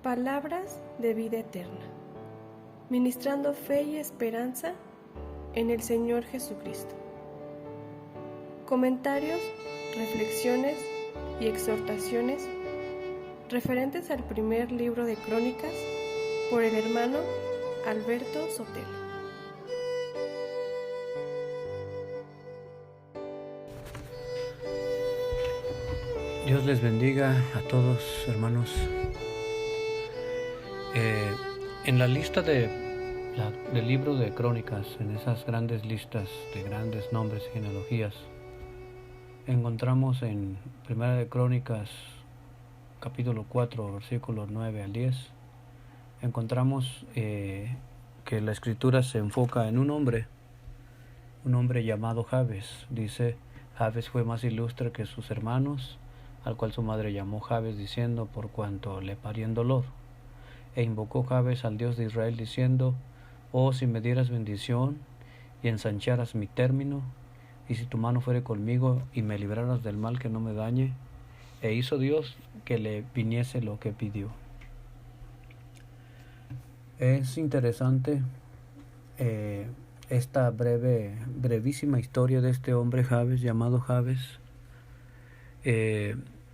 Palabras de vida eterna, ministrando fe y esperanza en el Señor Jesucristo. Comentarios, reflexiones y exhortaciones referentes al primer libro de Crónicas por el hermano Alberto Sotelo. Dios les bendiga a todos, hermanos. En la lista del libro de Crónicas, en esas grandes listas de grandes nombres y genealogías, encontramos en Primera de Crónicas, capítulo 4, versículos 9 al 10, encontramos que la escritura se enfoca en un hombre llamado Jabes. Dice: Jabes fue más ilustre que sus hermanos, al cual su madre llamó Jabes, diciendo: por cuanto le parió en dolor. E invocó Jabes al Dios de Israel, diciendo: oh, si me dieras bendición y ensancharas mi término, y si tu mano fuere conmigo y me libraras del mal que no me dañe. E hizo Dios que le viniese lo que pidió. Es interesante esta brevísima historia de este hombre Jabes, llamado Jabes,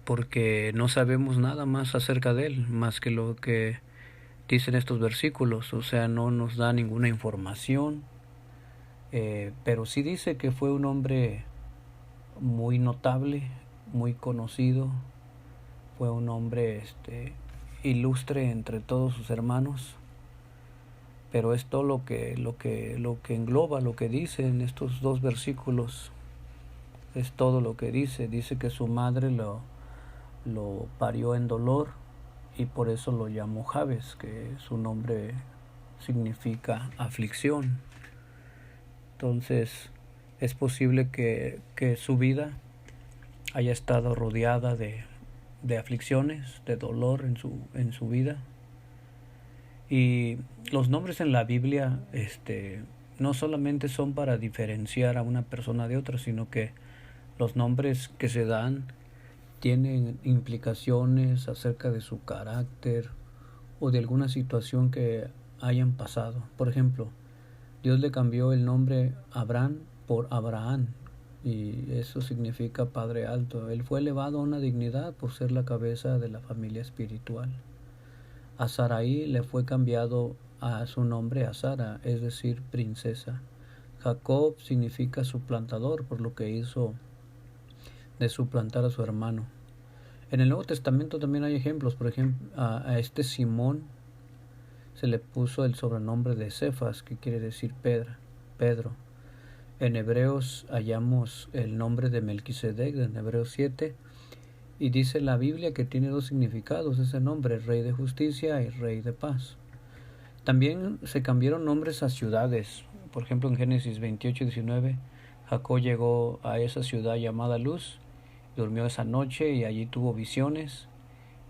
porque no sabemos nada más acerca de él, más que lo que dicen estos versículos. O sea, no nos da ninguna información, pero sí dice que fue un hombre muy notable, muy conocido. Fue un hombre ilustre entre todos sus hermanos. Pero es todo lo que engloba, lo que dice en estos dos versículos. Es todo lo que dice. Dice que su madre lo parió en dolor, y por eso lo llamó Jabes, que su nombre significa aflicción. Entonces es posible que su vida haya estado rodeada de aflicciones, de dolor en su vida. Y los nombres en la Biblia no solamente son para diferenciar a una persona de otra, sino que los nombres que se dan tienen implicaciones acerca de su carácter o de alguna situación que hayan pasado. Por ejemplo, Dios le cambió el nombre Abraham por Abraham, y eso significa Padre Alto. Él fue elevado a una dignidad por ser la cabeza de la familia espiritual. A Sarai le fue cambiado a su nombre a Sara, es decir, princesa. Jacob significa suplantador, por lo que hizo de suplantar a su hermano. En el Nuevo Testamento también hay ejemplos. Por ejemplo, a Simón se le puso el sobrenombre de Cefas, que quiere decir Pedro. En Hebreos hallamos el nombre de Melquisedec, en Hebreos 7, y dice la Biblia que tiene dos significados ese nombre: Rey de Justicia y Rey de Paz. También se cambiaron nombres a ciudades. Por ejemplo, en Génesis 28:19, Jacob llegó a esa ciudad llamada Luz, durmió esa noche y allí tuvo visiones,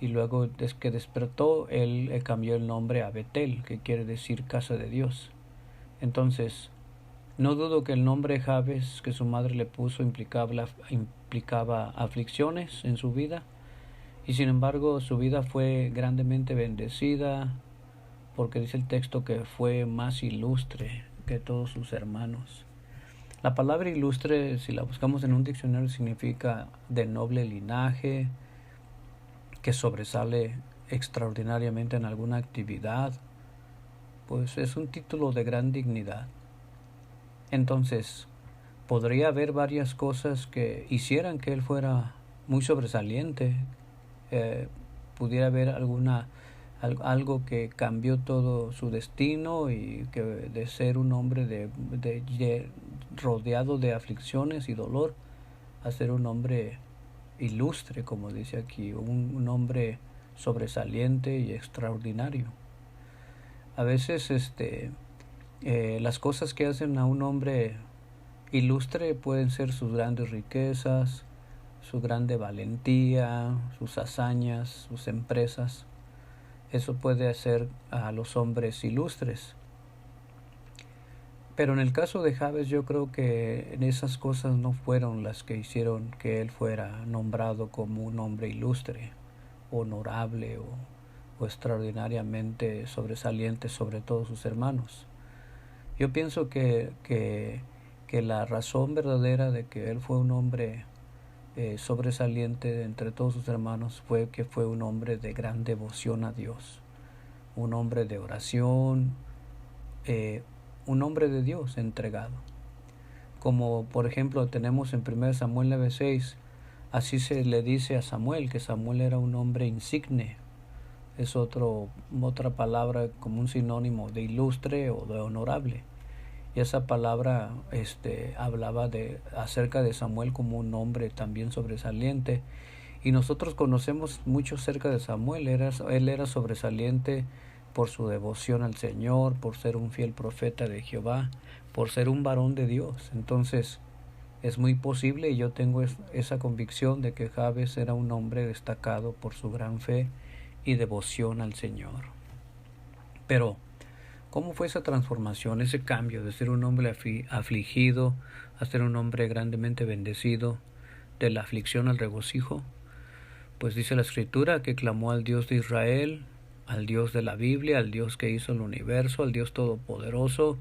y luego desde que despertó, él cambió el nombre a Betel, que quiere decir casa de Dios. Entonces, no dudo que el nombre Jabes que su madre le puso implicaba aflicciones en su vida, y sin embargo su vida fue grandemente bendecida, porque dice el texto que fue más ilustre que todos sus hermanos. La palabra ilustre, si la buscamos en un diccionario, significa de noble linaje, que sobresale extraordinariamente en alguna actividad. Pues es un título de gran dignidad. Entonces, podría haber varias cosas que hicieran que él fuera muy sobresaliente. Pudiera haber algo que cambió todo su destino, y que de ser un hombre rodeado de aflicciones y dolor, a ser un hombre ilustre, como dice aquí, un hombre sobresaliente y extraordinario. A veces las cosas que hacen a un hombre ilustre pueden ser sus grandes riquezas, su grande valentía, sus hazañas, sus empresas. Eso puede hacer a los hombres ilustres. Pero en el caso de Jabes, yo creo que esas cosas no fueron las que hicieron que él fuera nombrado como un hombre ilustre, honorable o o extraordinariamente sobresaliente sobre todos sus hermanos. Yo pienso que la razón verdadera de que él fue un hombre sobresaliente entre todos sus hermanos fue que fue un hombre de gran devoción a Dios, un hombre de oración, un hombre de Dios entregado. Como por ejemplo tenemos en 1 Samuel 9:6, así se le dice a Samuel, que Samuel era un hombre insigne. Es otra palabra como un sinónimo de ilustre o de honorable. Y esa palabra hablaba acerca de Samuel como un hombre también sobresaliente. Y nosotros conocemos mucho acerca de Samuel. Él era sobresaliente por su devoción al Señor, por ser un fiel profeta de Jehová, por ser un varón de Dios. Entonces es muy posible, y yo tengo esa convicción de que Jabes era un hombre destacado por su gran fe y devoción al Señor. Pero ¿cómo fue esa transformación, ese cambio de ser un hombre afligido a ser un hombre grandemente bendecido, de la aflicción al regocijo? Pues dice la Escritura que clamó al Dios de Israel, al Dios de la Biblia, al Dios que hizo el universo, al Dios todopoderoso,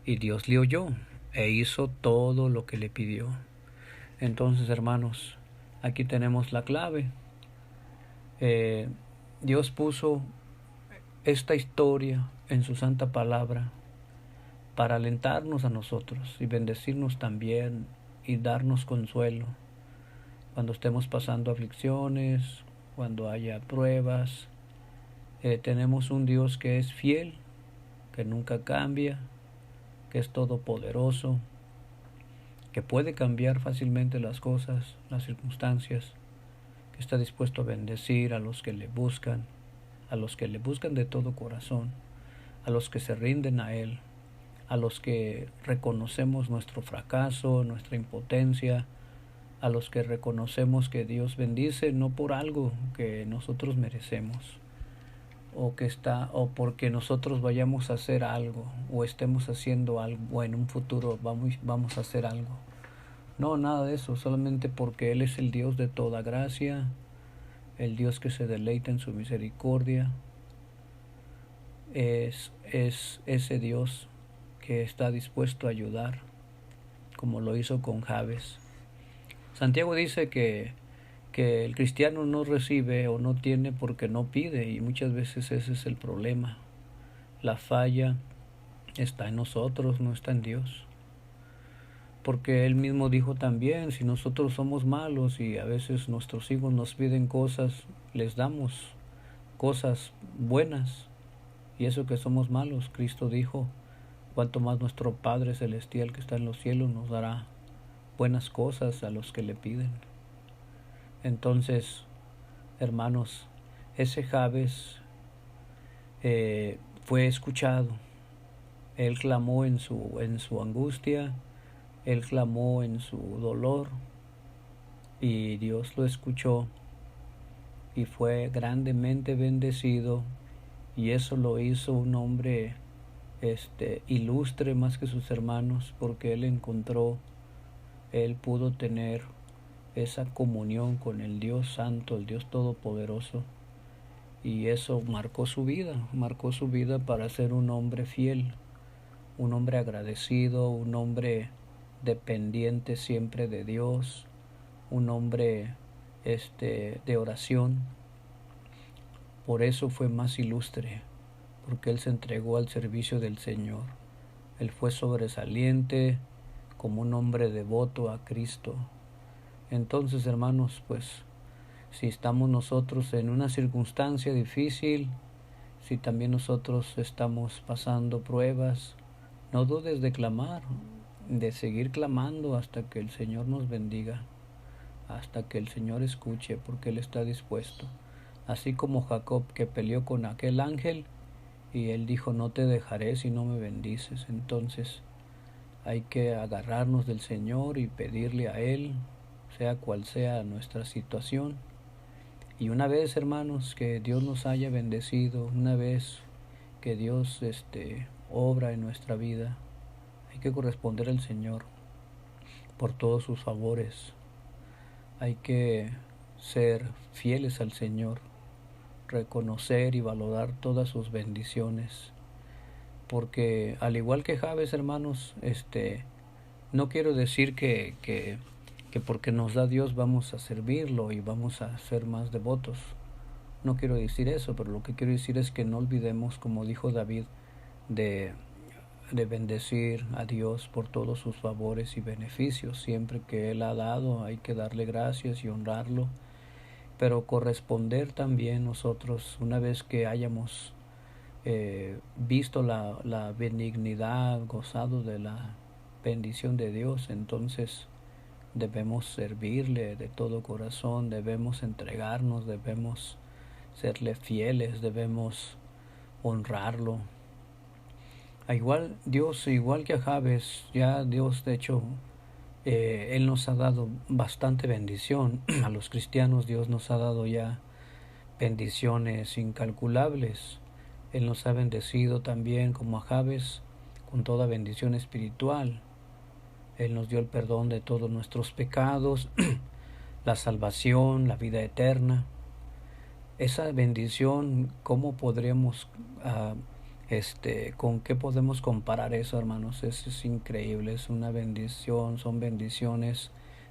y Dios le oyó e hizo todo lo que le pidió. Entonces, hermanos, aquí tenemos la clave. Dios puso esta historia en su santa palabra para alentarnos a nosotros y bendecirnos también y darnos consuelo cuando estemos pasando aflicciones, cuando haya pruebas. Tenemos un Dios que es fiel, que nunca cambia, que es todopoderoso, que puede cambiar fácilmente las cosas, las circunstancias, que está dispuesto a bendecir a los que le buscan de todo corazón, a los que se rinden a Él, a los que reconocemos nuestro fracaso, nuestra impotencia, a los que reconocemos que Dios bendice no por algo que nosotros merecemos, o porque nosotros vayamos a hacer algo, o estemos haciendo algo, o en un futuro vamos a hacer algo. No, nada de eso, solamente porque Él es el Dios de toda gracia, el Dios que se deleita en su misericordia. Es ese Dios que está dispuesto a ayudar, como lo hizo con Jabes. Santiago dice que el cristiano no recibe o no tiene porque no pide, y muchas veces ese es el problema. La falla está en nosotros, no está en Dios. Porque Él mismo dijo también, si nosotros somos malos y a veces nuestros hijos nos piden cosas, les damos cosas buenas, y eso que somos malos, Cristo dijo, cuanto más nuestro Padre Celestial que está en los cielos nos dará buenas cosas a los que le piden. Entonces, hermanos, ese Jabes fue escuchado. Él clamó en su angustia, él clamó en su dolor, y Dios lo escuchó y fue grandemente bendecido, y eso lo hizo un hombre ilustre más que sus hermanos, porque él pudo tener esa comunión con el Dios Santo, el Dios Todopoderoso, y eso marcó su vida para ser un hombre fiel, un hombre agradecido, un hombre dependiente siempre de Dios, un hombre de oración. Por eso fue más ilustre, porque él se entregó al servicio del Señor. Él fue sobresaliente como un hombre devoto a Cristo. Entonces, hermanos, pues si estamos nosotros en una circunstancia difícil, si también nosotros estamos pasando pruebas, no dudes de clamar, de seguir clamando hasta que el Señor nos bendiga, hasta que el Señor escuche, porque Él está dispuesto. Así como Jacob, que peleó con aquel ángel y él dijo, no te dejaré si no me bendices. Entonces hay que agarrarnos del Señor y pedirle a Él, sea cual sea nuestra situación. Y una vez, hermanos, que Dios nos haya bendecido, una vez que Dios obra en nuestra vida, hay que corresponder al Señor por todos sus favores. Hay que ser fieles al Señor, reconocer y valorar todas sus bendiciones. Porque al igual que Jabes, hermanos, no quiero decir que porque nos da Dios vamos a servirlo y vamos a ser más devotos. No quiero decir eso, pero lo que quiero decir es que no olvidemos, como dijo David, de bendecir a Dios por todos sus favores y beneficios. Siempre que Él ha dado hay que darle gracias y honrarlo, pero corresponder también nosotros, una vez que hayamos visto la benignidad, gozado de la bendición de Dios, entonces debemos servirle de todo corazón, debemos entregarnos, debemos serle fieles, debemos honrarlo. Igual que a Jabes, ya Dios de hecho Él nos ha dado bastante bendición. A los cristianos Dios nos ha dado ya bendiciones incalculables. Él nos ha bendecido también como a Jabes con toda bendición espiritual. Él nos dio el perdón de todos nuestros pecados, la salvación, la vida eterna. Esa bendición, ¿cómo podríamos, con qué podemos comparar eso, hermanos? Eso es increíble, es una bendición, son bendiciones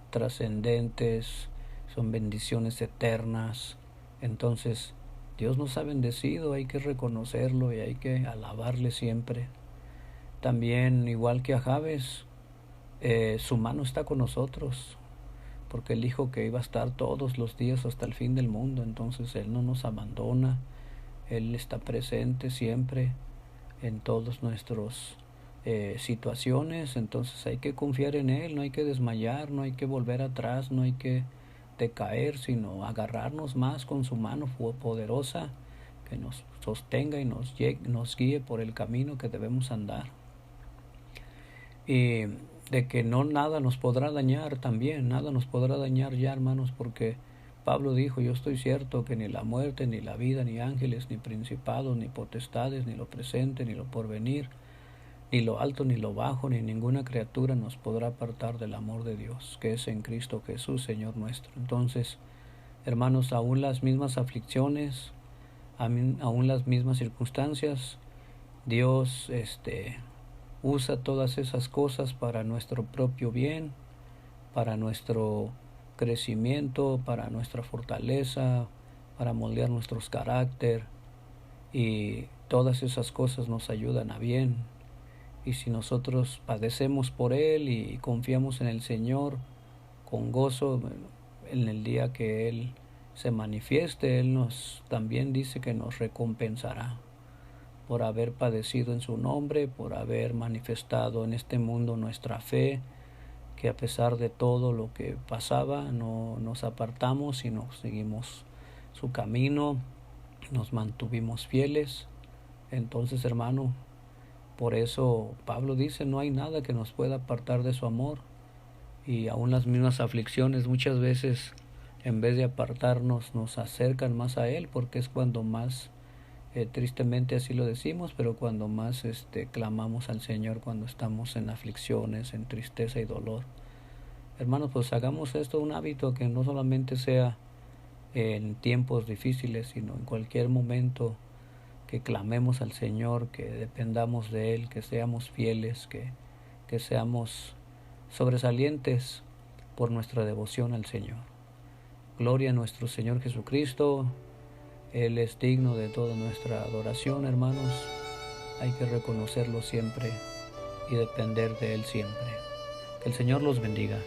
trascendentes, son bendiciones eternas. Entonces, Dios nos ha bendecido, hay que reconocerlo y hay que alabarle siempre. También, igual que a Jabes, su mano está con nosotros, porque Él dijo que iba a estar todos los días hasta el fin del mundo. Entonces Él no nos abandona, Él está presente siempre en todas nuestras situaciones. Entonces hay que confiar en Él, no hay que desmayar, no hay que volver atrás, no hay que decaer, sino agarrarnos más con su mano poderosa que nos sostenga y nos guíe por el camino que debemos andar. Y de que nada nos podrá dañar también, nada nos podrá dañar ya, hermanos, porque Pablo dijo: yo estoy cierto que ni la muerte, ni la vida, ni ángeles, ni principados, ni potestades, ni lo presente, ni lo porvenir, ni lo alto, ni lo bajo, ni ninguna criatura nos podrá apartar del amor de Dios, que es en Cristo Jesús, Señor nuestro. Entonces, hermanos, aún las mismas aflicciones, aún las mismas circunstancias, Dios usa todas esas cosas para nuestro propio bien, para nuestro crecimiento, para nuestra fortaleza, para moldear nuestros carácter, y todas esas cosas nos ayudan a bien. Y si nosotros padecemos por Él y confiamos en el Señor con gozo, en el día que Él se manifieste, Él nos también dice que nos recompensará por haber padecido en su nombre, por haber manifestado en este mundo nuestra fe, que a pesar de todo lo que pasaba, no nos apartamos, sino seguimos su camino, nos mantuvimos fieles. Entonces, hermano, por eso Pablo dice: no hay nada que nos pueda apartar de su amor. Y aún las mismas aflicciones muchas veces, en vez de apartarnos, nos acercan más a Él, porque es cuando más, tristemente así lo decimos, pero cuando más clamamos al Señor, cuando estamos en aflicciones, en tristeza y dolor. Hermanos, pues hagamos esto un hábito, que no solamente sea en tiempos difíciles, sino en cualquier momento, que clamemos al Señor, que dependamos de Él, que seamos fieles, que seamos sobresalientes por nuestra devoción al Señor. Gloria a nuestro Señor Jesucristo. Él es digno de toda nuestra adoración, hermanos. Hay que reconocerlo siempre y depender de Él siempre. Que el Señor los bendiga.